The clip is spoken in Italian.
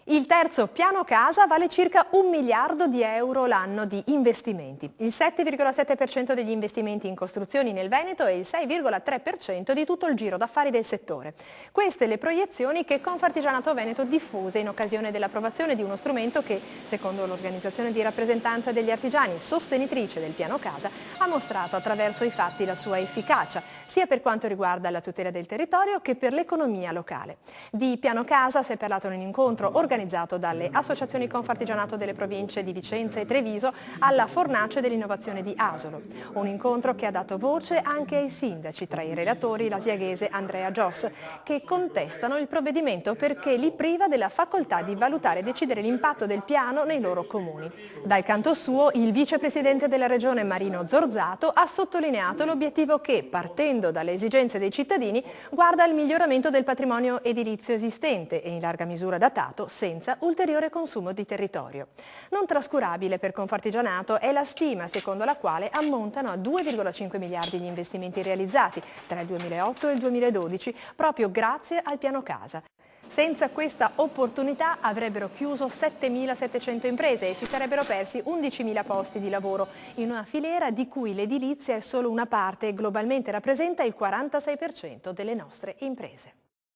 Il terzo piano casa vale circa 1 miliardo di euro l'anno di investimenti, il 7,7% degli investimenti in costruzioni nel Veneto e il 6,3% di tutto il giro d'affari del settore. Queste le proiezioni che Confartigianato Veneto diffuse in occasione dell'approvazione di uno strumento che, secondo l'organizzazione di rappresentanza degli artigiani sostenitrice del piano casa, ha mostrato attraverso i fatti la sua efficacia, sia per quanto riguarda la tutela del territorio che per l'economia locale. Di piano casa si è parlato in un incontro organizzato dalle associazioni Confartigianato delle province di Vicenza e Treviso alla Fornace dell'innovazione di Asolo. Un incontro che ha dato voce anche ai sindaci, tra i relatori l'asiaghese Andrea Gios, che contestano il provvedimento perché li priva della facoltà di valutare e decidere l'impatto del piano nei loro comuni. Dal canto suo, il vicepresidente della regione Marino Zorzato ha sottolineato l'obiettivo che, partendo dalle esigenze dei cittadini, guarda al miglioramento del patrimonio edilizio esistente e in larga misura datato, senza ulteriore consumo di territorio. Non trascurabile per Confartigianato è la stima secondo la quale ammontano a 2,5 miliardi gli investimenti realizzati tra il 2008 e il 2012 proprio grazie al piano casa. Senza questa opportunità avrebbero chiuso 7.700 imprese e si sarebbero persi 11.000 posti di lavoro in una filiera di cui l'edilizia è solo una parte e globalmente rappresenta il 46% delle nostre imprese.